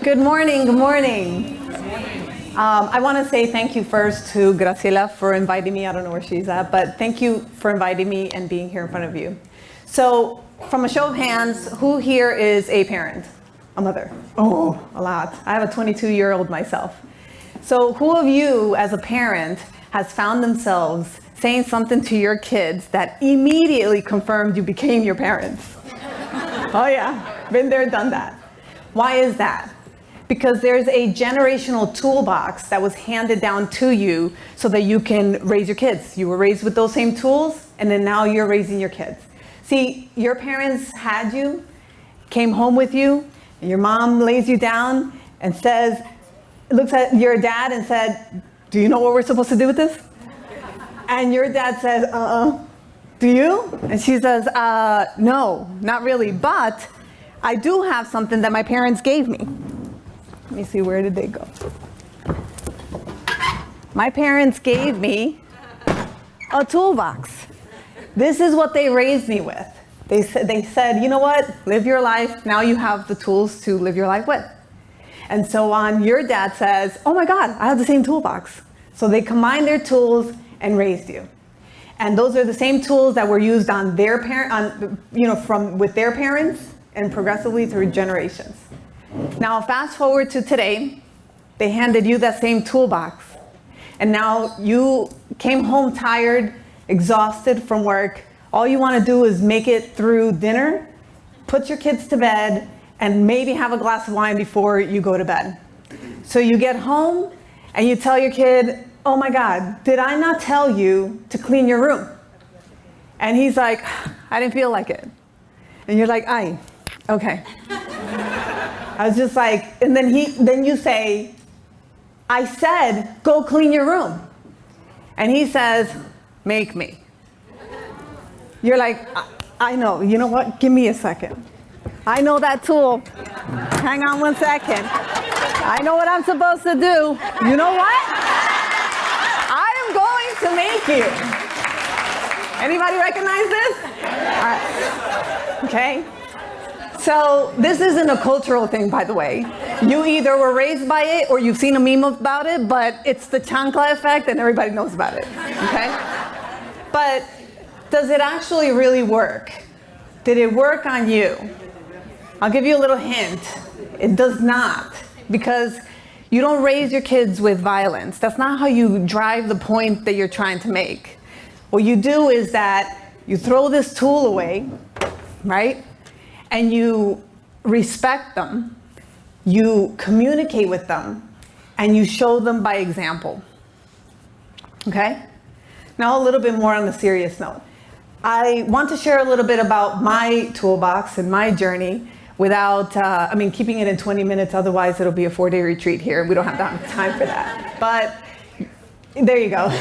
Good morning, good morning. I want to say thank you first to Graciela for inviting me. I don't know where she's at, but thank you for inviting me and being here in front of you. So, from a show of hands, who here is a parent? A mother? Oh, a lot. I have a 22-year-old myself. So, who of you as a parent has found themselves saying something to your kids that immediately confirmed you became your parents? Oh yeah, been there, done that. Why is that? Because there's a generational toolbox that was handed down to you so that you can raise your kids. You were raised with those same tools, and then now you're raising your kids. See, your parents had you, came home with you, and your mom lays you down and says, looks at your dad and said, do you know what we're supposed to do with this? And your dad says, do you? And she says, no, not really, but I do have something that my parents gave me. Let me see, where did they go? My parents gave me a toolbox. This is what they raised me with. They said, you know what? Live your life. Now you have the tools to live your life with. And so on, your dad says, oh my God, I have the same toolbox. So they combined their tools and raised you. And those are the same tools that were used on their with their parents and progressively through generations. Now, fast forward to today, they handed you that same toolbox. And now you came home tired, exhausted from work. All you want to do is make it through dinner, put your kids to bed, and maybe have a glass of wine before you go to bed. So you get home and you tell your kid, oh my God, did I not tell you to clean your room? And he's like, I didn't feel like it. And you're like, aye, okay. I was just like, and then you say, I said, go clean your room. And he says, make me. You're like, I know, you know what? Give me a second. I know that tool. Hang on one second. I know what I'm supposed to do. You know what? I am going to make you. Anybody recognize this? All right. Okay. So this isn't a cultural thing, by the way. You either were raised by it or you've seen a meme about it, but it's the chancla effect and everybody knows about it, okay? But does it actually really work? Did it work on you? I'll give you a little hint. It does not, because you don't raise your kids with violence. That's not how you drive the point that you're trying to make. What you do is that you throw this tool away, right? And you respect them, you communicate with them, and you show them by example. Okay? Now a little bit more on the serious note. I want to share a little bit about my toolbox and my journey without, keeping it in 20 minutes, otherwise it'll be a 4-day retreat here, and we don't have time for that. But there you go.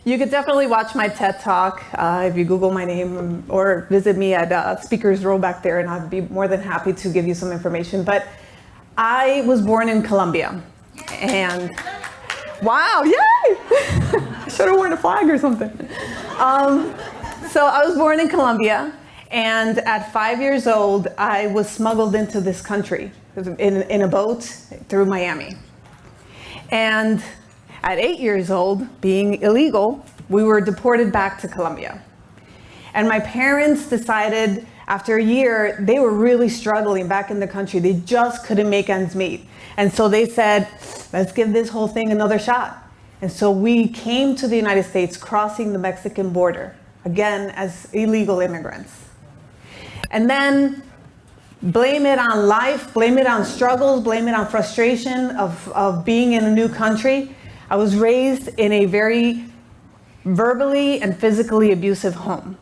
You could definitely watch my TED Talk if you Google my name or visit me at Speaker's Row back there, and I'd be more than happy to give you some information. But I was born in Colombia, and wow, yay! I should have worn a flag or something. So I was born in Colombia, and at 5 years old, I was smuggled into this country in a boat through Miami. And at 8 years old, being illegal, we were deported back to Colombia. And my parents decided after a year, they were really struggling back in the country. They just couldn't make ends meet. And so they said, let's give this whole thing another shot. And so we came to the United States, crossing the Mexican border, again, as illegal immigrants. And then blame it on life, blame it on struggles, blame it on frustration of being in a new country. I was raised in a very verbally and physically abusive home.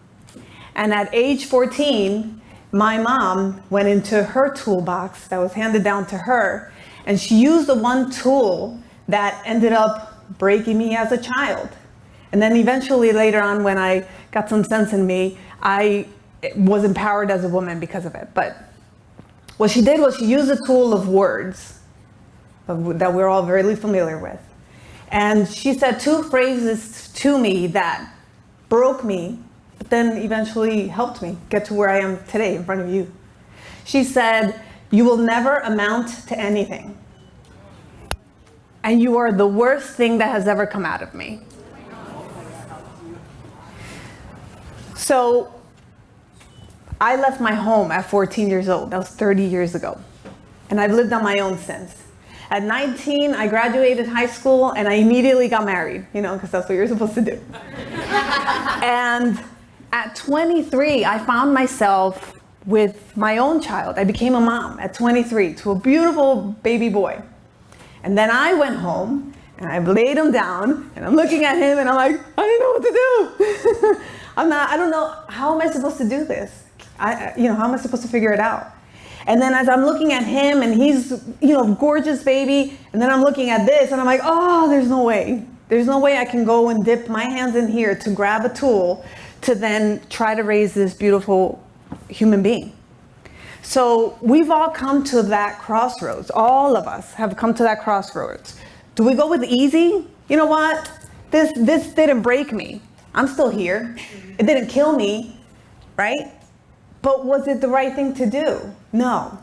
And at age 14, my mom went into her toolbox that was handed down to her, and she used the one tool that ended up breaking me as a child. And then eventually later on, when I got some sense in me, I was empowered as a woman because of it. But what she did was she used a tool of words that we're all very familiar with. And she said 2 phrases to me that broke me, but then eventually helped me get to where I am today in front of you. She said, You will never amount to anything. And you are the worst thing that has ever come out of me. So I left my home at 14 years old. That was 30 years ago. And I've lived on my own since. At 19, I graduated high school and I immediately got married, because that's what you're supposed to do. And at 23, I found myself with my own child. I became a mom at 23 to a beautiful baby boy. And then I went home and I laid him down and I'm looking at him and I'm like, I don't know what to do. I don't know, how am I supposed to do this? How am I supposed to figure it out? And then as I'm looking at him and he's, gorgeous baby, and then I'm looking at this and I'm like, oh, there's no way. There's no way I can go and dip my hands in here to grab a tool to then try to raise this beautiful human being. So we've all come to that crossroads. All of us have come to that crossroads. Do we go with easy? You know what? This didn't break me. I'm still here. It didn't kill me, right? But was it the right thing to do? No.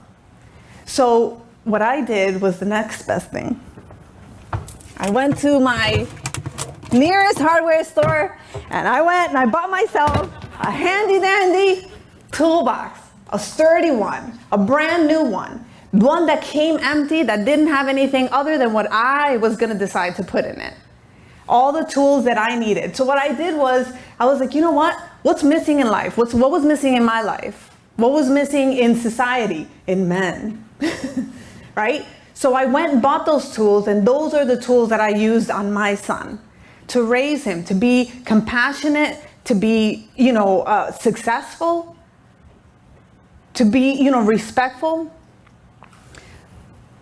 So what I did was the next best thing. I went to my nearest hardware store and I bought myself a handy dandy toolbox, a sturdy one, a brand new one that came empty, that didn't have anything other than what I was gonna decide to put in it. All the tools that I needed. So what I did was, I was like, you know what? What's missing in life? What was missing in my life? What was missing in society? In men, right? So I went and bought those tools, and those are the tools that I used on my son to raise him, to be compassionate, to be, successful, to be, respectful.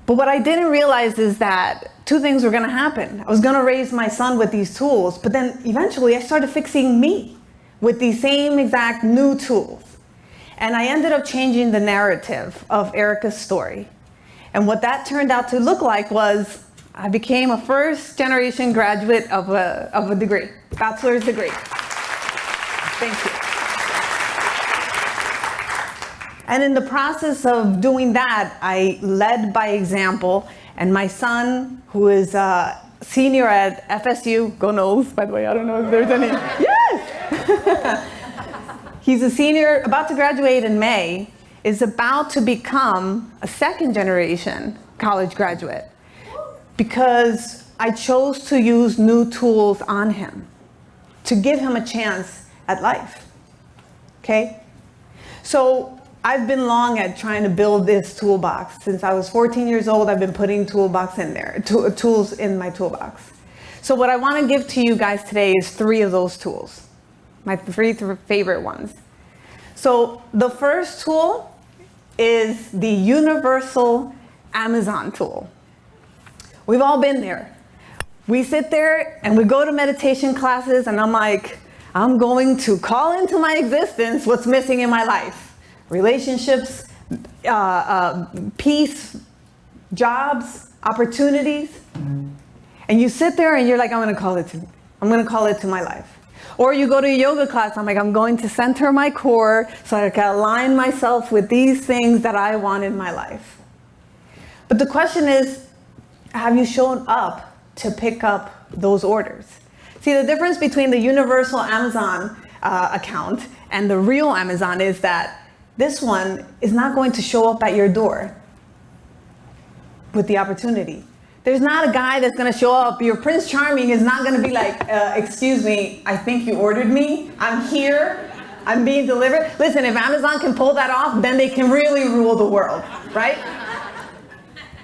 But what I didn't realize is that two things were gonna happen. I was gonna raise my son with these tools, but then eventually I started fixing me with these same exact new tools. And I ended up changing the narrative of Erica's story. And what that turned out to look like was, I became a first-generation graduate of a degree, bachelor's degree. Thank you. And in the process of doing that, I led by example. And my son, who is a senior at FSU, go Knowles, by the way, I don't know if there's any. Yes! He's a senior, about to graduate in May, is about to become a second-generation college graduate because I chose to use new tools on him to give him a chance at life, okay? So I've been long at trying to build this toolbox. Since I was 14 years old, I've been putting tools in my toolbox. So what I want to give to you guys today is 3 of those tools, my 3 favorite ones. So the first tool is the universal Amazon tool. We've all been there. We sit there and we go to meditation classes and I'm like, I'm going to call into my existence what's missing in my life. Relationships, peace, jobs, opportunities. And you sit there and you're like, I'm gonna call it to my life. Or you go to a yoga class, I'm like, I'm going to center my core so I can align myself with these things that I want in my life. But the question is, have you shown up to pick up those orders? See, the difference between the universal Amazon account and the real Amazon is that this one is not going to show up at your door with the opportunity. There's not a guy that's gonna show up. Your Prince Charming is not gonna be like, excuse me, I think you ordered me. I'm here, I'm being delivered. Listen, if Amazon can pull that off, then they can really rule the world, right?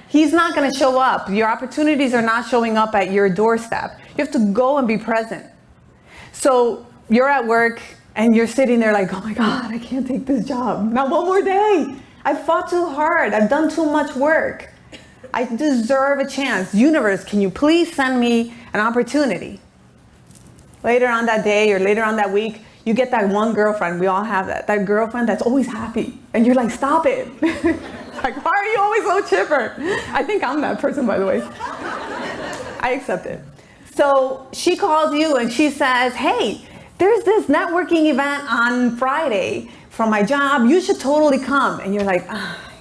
He's not gonna show up. Your opportunities are not showing up at your doorstep. You have to go and be present. So you're at work and you're sitting there like, oh my God, I can't take this job. Not one more day. I've fought too hard. I've done too much work. I deserve a chance. Universe, can you please send me an opportunity? Later on that day or later on that week, you get that one girlfriend. We all have that girlfriend that's always happy. And you're like, stop it. Like, why are you always so chipper? I think I'm that person, by the way. I accept it. So she calls you and she says, hey, there's this networking event on Friday from my job. You should totally come. And you're like,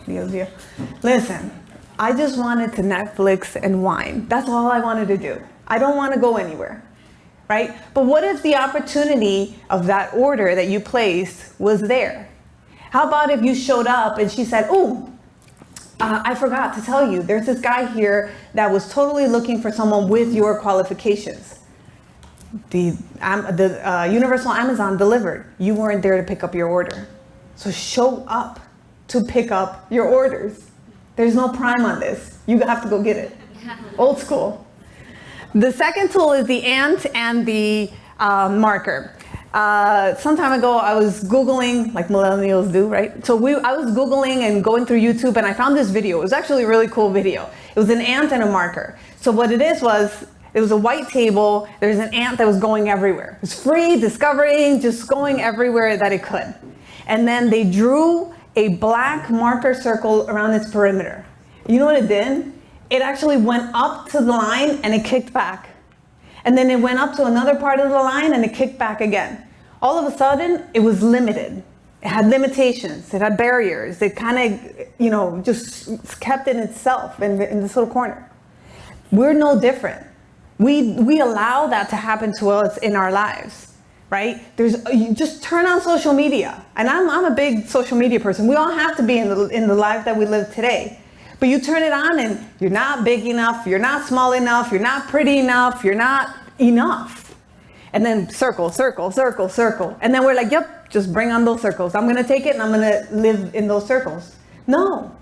Dios mío. Listen, I just wanted to Netflix and wine. That's all I wanted to do. I don't want to go anywhere, right? But what if the opportunity of that order that you placed was there? How about if you showed up and she said, oh, I forgot to tell you, there's this guy here that was totally looking for someone with your qualifications. The Universal Amazon delivered. You weren't there to pick up your order. So show up to pick up your orders. There's no prime on this. You have to go get it. Old school. The second tool is the ant and the marker. Some time ago, I was Googling, like millennials do, right? So I was Googling and going through YouTube, and I found this video. It was actually a really cool video. It was an ant and a marker. So what it was it was a white table. There's an ant that was going everywhere. It was free, discovering, just going everywhere that it could. And then they drew a black marker circle around its perimeter. You know what it did? It actually went up to the line and it kicked back. And then it went up to another part of the line and it kicked back again. All of a sudden, it was limited. It had limitations. It had barriers. It kind of, just kept in itself in this little corner. We're no different. We allow that to happen to us in our lives, right? You just turn on social media. And I'm a big social media person. We all have to be in the life that we live today. But you turn it on and you're not big enough, you're not small enough, you're not pretty enough, you're not enough. And then circle, circle, circle, circle. And then we're like, yep, just bring on those circles. I'm gonna take it and I'm gonna live in those circles. No.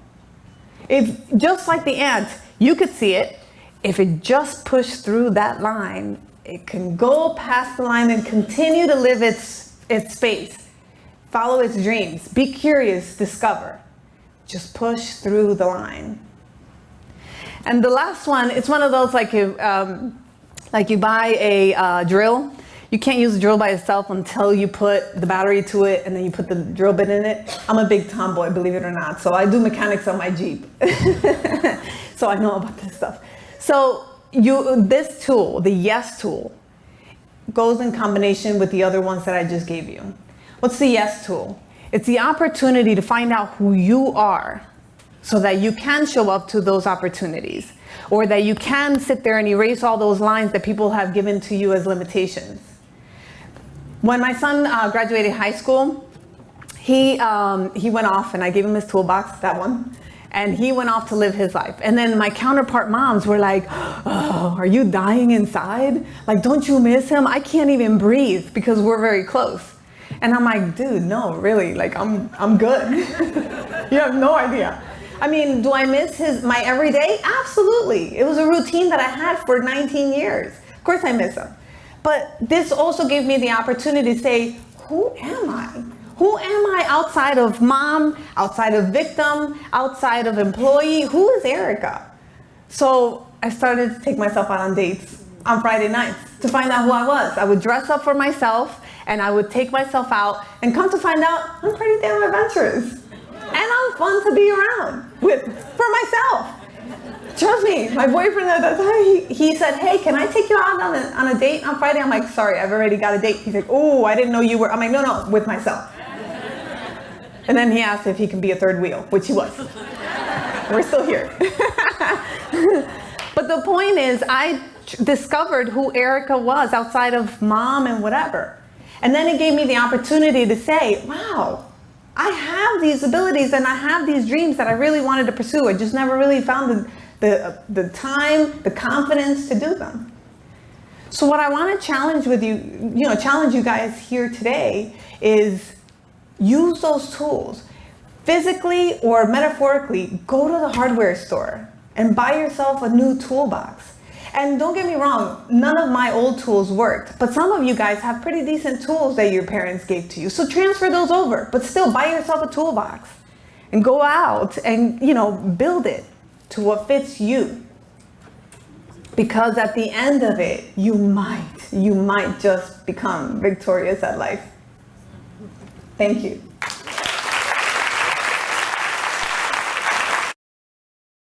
Just like the ant, you could see it. If it just pushed through that line, it can go past the line and continue to live its space. Follow its dreams. Be curious, discover. Just push through the line. And the last one, it's one of those like you buy a drill. You can't use the drill by itself until you put the battery to it and then you put the drill bit in it. I'm a big tomboy, believe it or not. So I do mechanics on my Jeep. So I know about this stuff. So this tool, the yes tool, goes in combination with the other ones that I just gave you. What's the yes tool? It's the opportunity to find out who you are so that you can show up to those opportunities, or that you can sit there and erase all those lines that people have given to you as limitations. When my son graduated high school, he went off and I gave him his toolbox, that one, and he went off to live his life. And then my counterpart moms were like, oh, are you dying inside? Like, don't you miss him? I can't even breathe because we're very close. And I'm like, dude, no, really, like I'm good. You have no idea. I mean, do I miss my everyday? Absolutely. It was a routine that I had for 19 years. Of course I miss him. But this also gave me the opportunity to say, who am I? Who am I outside of mom, outside of victim, outside of employee? Who is Erica? So I started to take myself out on dates on Friday nights to find out who I was. I would dress up for myself and I would take myself out, and come to find out, I'm pretty damn adventurous. And I'm fun to be around for myself. Trust me, my boyfriend at that time, he said, hey, can I take you out on a date on Friday? I'm like, sorry, I've already got a date. He's like, oh, I didn't know you were. I'm like, no, with myself. And then he asked if he can be a third wheel, which he was. We're still here. But the point is, I discovered who Erica was outside of mom and whatever. And then it gave me the opportunity to say, wow, I have these abilities and I have these dreams that I really wanted to pursue. I just never really found the time, the confidence to do them. So what I want to challenge you guys here today is use those tools. Physically or metaphorically, go to the hardware store and buy yourself a new toolbox. And don't get me wrong, none of my old tools worked, but some of you guys have pretty decent tools that your parents gave to you. So transfer those over, but still buy yourself a toolbox and go out and, build it to what fits you. Because at the end of it, you might just become victorious at life. Thank you.